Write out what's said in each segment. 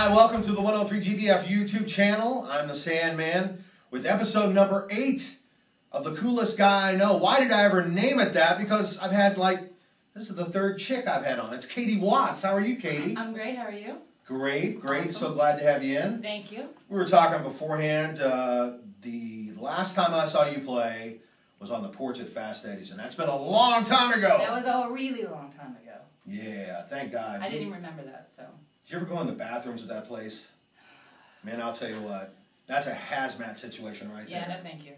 Hi, welcome to the 103 GBF YouTube channel. I'm the Sandman with episode number 8 of The Coolest Guy I Know. Why did I ever name it that? Because I've had this is the third chick I've had on. It's Katie Watts. How are you, Katie? I'm great. How are you? Great, great. Awesome. So glad to have you in. Thank you. We were talking beforehand. The last time I saw you play was on the porch at Fast Eddie's, and that's been a long time ago. That was a really long time ago. Yeah, thank God. I didn't even remember that, so. Did you ever go in the bathrooms at that place? Man, I'll tell you what. That's a hazmat situation right there. Yeah, no thank you.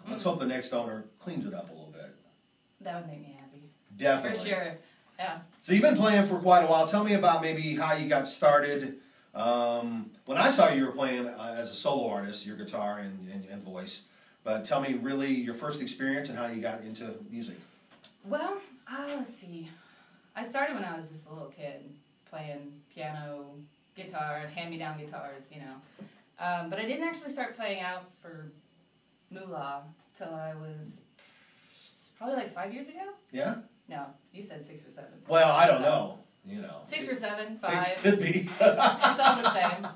Let's hope the next owner cleans it up a little bit. That would make me happy. Definitely. For sure. Yeah. So you've been playing for quite a while. Tell me about maybe how you got started. When I saw you were playing as a solo artist, your guitar and voice. But tell me really your first experience and how you got into music. Well, let's see. I started when I was just a little kid, playing piano, guitar, hand-me-down guitars, you know. But I didn't actually start playing out for moolah till I was probably like 5 years ago. Yeah? No, you said 6 or 7. Well, I don't know. You know. 6 or 7, 5. It could be. It's all the same.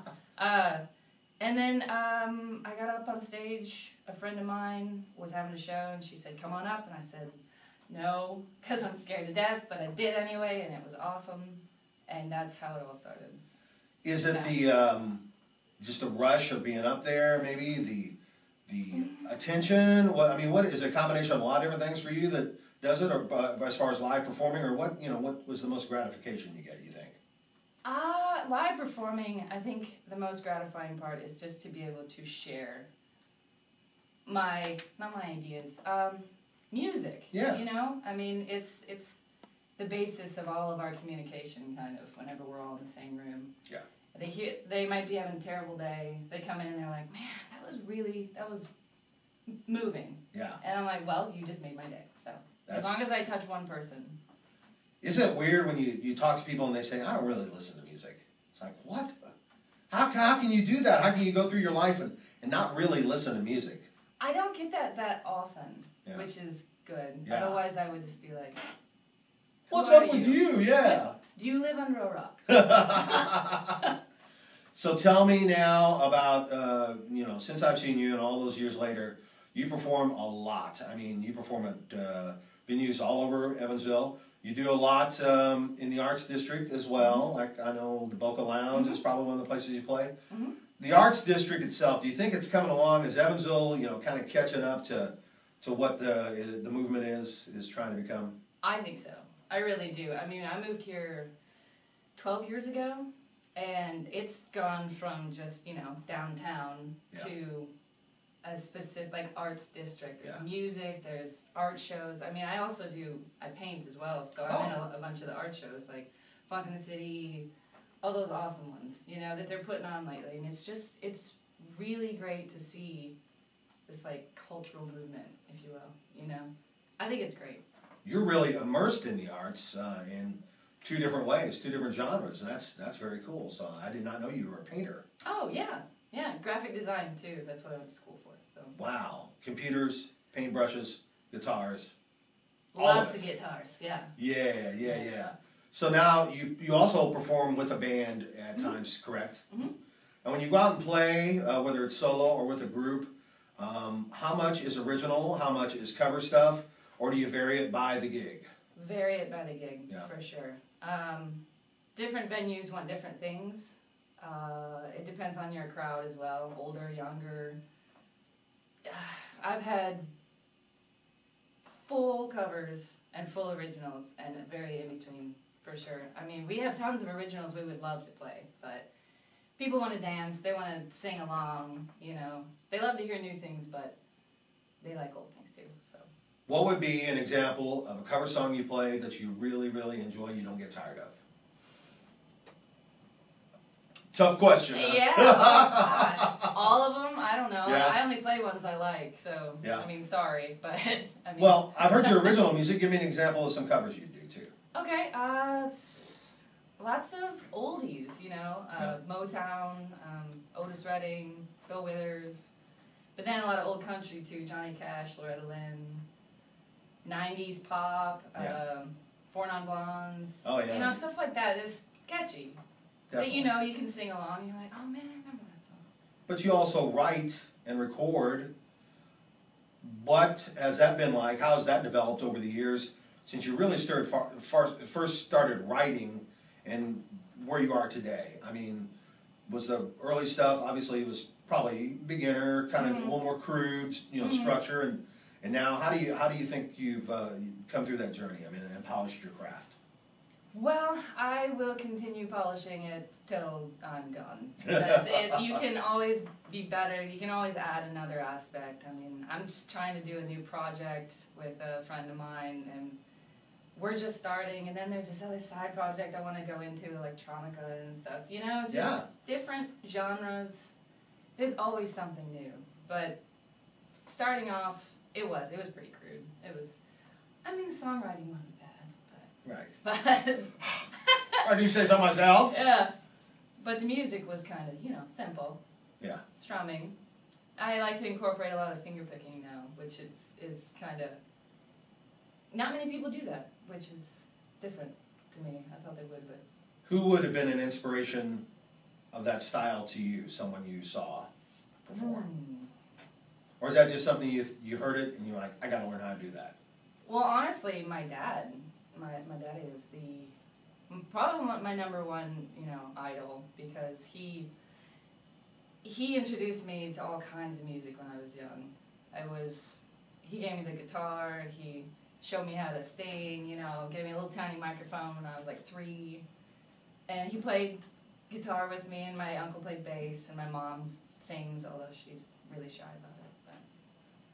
And then I got up on stage. A friend of mine was having a show, and she said, "Come on up." And I said, "No," because I'm scared to death, but I did anyway, and it was awesome. And that's how it all started. Is it just the rush of being up there, maybe the attention? What is it a combination of a lot of different things for you that does it, or as far as live performing, or what was the most gratification you get, you think? Live performing, I think the most gratifying part is just to be able to share not my ideas, music. Yeah. You know? I mean, it's the basis of all of our communication, kind of, whenever we're all in the same room. Yeah. They might be having a terrible day. They come in and they're like, "Man, that was moving." Yeah. And I'm like, "Well, you just made my day." So as long as I touch one person. Isn't it weird when you talk to people and they say, "I don't really listen to music"? It's like, what? How can you do that? How can you go through your life and not really listen to music? I don't get that often, which is good. Yeah. Otherwise, I would just be like, "What's up with you?" Yeah. Do you live under a rock? So tell me now about, since I've seen you and all those years later, you perform a lot. I mean, you perform at venues all over Evansville. You do a lot in the Arts District as well. Like, I know the Boca Lounge is probably one of the places you play. The Arts District itself, do you think it's coming along? Is Evansville, kind of catching up to what the movement is trying to become? I think so. I really do. I mean, I moved here 12 years ago, and it's gone from just, downtown to a specific, arts district. There's music, there's art shows. I mean, I paint as well, so I'm in a bunch of the art shows, like Funk in the City, all those awesome ones, that they're putting on lately. And it's really great to see this, cultural movement, if you will, I think it's great. You're really immersed in the arts in 2 different ways, 2 different genres, and that's very cool. So I did not know you were a painter. Oh, yeah. Yeah, graphic design, too. That's what I went to school for. So. Wow. Computers, paintbrushes, guitars. Lots of guitars, yeah. Yeah. So now you also perform with a band at times, correct? And when you go out and play, whether it's solo or with a group, how much is original, how much is cover stuff, or do you vary it by the gig? Vary it by the gig, for sure. Different venues want different things. It depends on your crowd as well, older, younger. I've had full covers and full originals, and very in between, for sure. I mean, we have tons of originals we would love to play, but people want to dance, they want to sing along, They love to hear new things, but they like old things too, so. What would be an example of a cover song you play that you really, really enjoy, you don't get tired of? Tough question, huh? Yeah, oh God. All of them? I don't know. Yeah. I only play ones I like, so, I mean, sorry, but, I mean. Well, I've heard your original music. Give me an example of some covers you do, too. Okay, lots of oldies, Motown, Otis Redding, Bill Withers, but then a lot of old country, too, Johnny Cash, Loretta Lynn, 90s pop, Four Non Blondes, stuff like that. It's catchy. that you know you can sing along. And you're like, oh man, I remember that song. But you also write and record. What has that been like? How has that developed over the years since you really first started writing and where you are today? I mean, was the early stuff, obviously it was probably beginner, kind of a little more crude, you know, structure, and now how do you think you've come through that journey? I mean, and polished your craft? Well, I will continue polishing it till I'm gone. Because you can always be better. You can always add another aspect. I mean, I'm just trying to do a new project with a friend of mine, and we're just starting. And then there's this other side project I want to go into, electronica and stuff. You know, just different genres. There's always something new. But starting off, it was pretty crude. It was, I mean, the songwriting wasn't bad. Right. But I do say so myself. Yeah. But the music was kind of, simple. Yeah. Strumming. I like to incorporate a lot of finger picking now, which is kind of, not many people do that, which is different to me. I thought they would, but. Who would have been an inspiration of that style to you? Someone you saw perform? Or is that just something you heard it and you're like, I got to learn how to do that? Well, honestly, my dad. My daddy is probably my number one, idol, because he introduced me to all kinds of music when I was young. He gave me the guitar, he showed me how to sing, gave me a little tiny microphone when I was like 3, and he played guitar with me, and my uncle played bass, and my mom sings, although she's really shy about it. But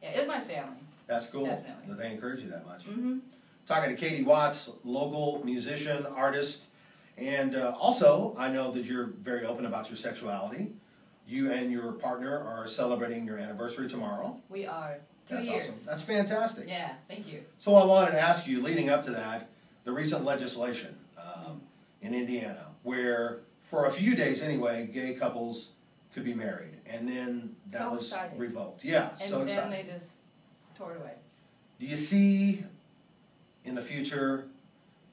yeah, it was my family. That's cool. Definitely. That they encourage you that much. Mm-hmm. Talking to Katie Watts, local musician, artist, and also I know that you're very open about your sexuality. You and your partner are celebrating your anniversary tomorrow. We are. 2 That's years. awesome. That's fantastic. Yeah, thank you. So I wanted to ask you, leading up to that, the recent legislation in Indiana, where for a few days anyway, gay couples could be married, and then that was revoked. Yeah, so exciting. And then they just tore it away. Do you see in the future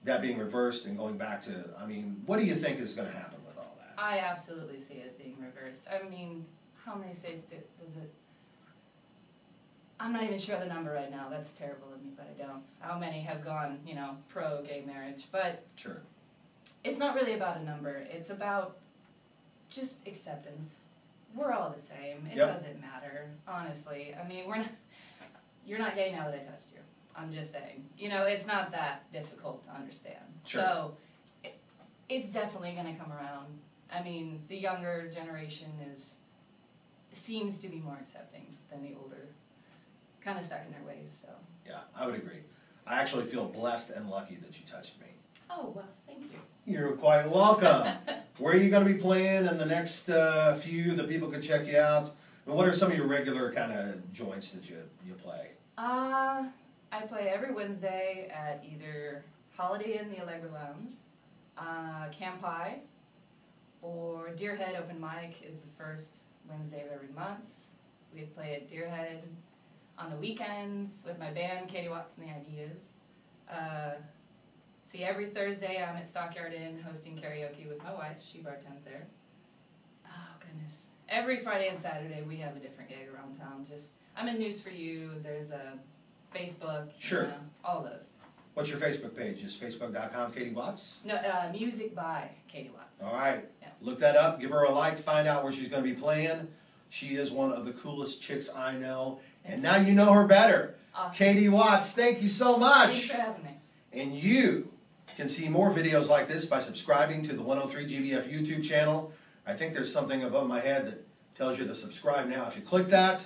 that being reversed and going back to, I mean, what do you think is going to happen with all that? I absolutely see it being reversed. I mean, how many states does it? I'm not even sure the number right now. That's terrible of me, but I don't. How many have gone, pro-gay marriage? But sure. It's not really about a number. It's about just acceptance. We're all the same. It doesn't matter, honestly. I mean, you're not gay now that I touched you. I'm just saying. It's not that difficult to understand. Sure. So, it's definitely going to come around. I mean, the younger generation seems to be more accepting than the older. Kind of stuck in their ways, so. Yeah, I would agree. I actually feel blessed and lucky that you touched me. Oh, well, thank you. You're quite welcome. Where are you going to be playing in the next few that people could check you out? And what are some of your regular kind of joints that you play? I play every Wednesday at either Holiday Inn, the Allegra Lounge, Campi, or Deerhead Open Mic is the first Wednesday of every month. We play at Deerhead on the weekends with my band, Katie Watts and the Ideas. Every Thursday I'm at Stockyard Inn hosting karaoke with my wife. She bartends there. Oh, goodness. Every Friday and Saturday we have a different gig around town. I'm in News for You. There's a Facebook. Sure. All those. What's your Facebook page? Is facebook.com Katie Watts? No, Music by Katie Watts. All right. Yeah. Look that up. Give her a like. Find out where she's going to be playing. She is one of the coolest chicks I know. And now you know her better. Awesome. Katie Watts, thank you so much. Thanks for having me. And you can see more videos like this by subscribing to the 103 GBF YouTube channel. I think there's something above my head that tells you to subscribe now. If you click that,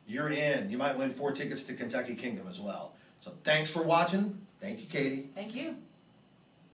you're in. You might win 4 tickets to Kentucky Kingdom as well. So thanks for watching. Thank you, Katie. Thank you.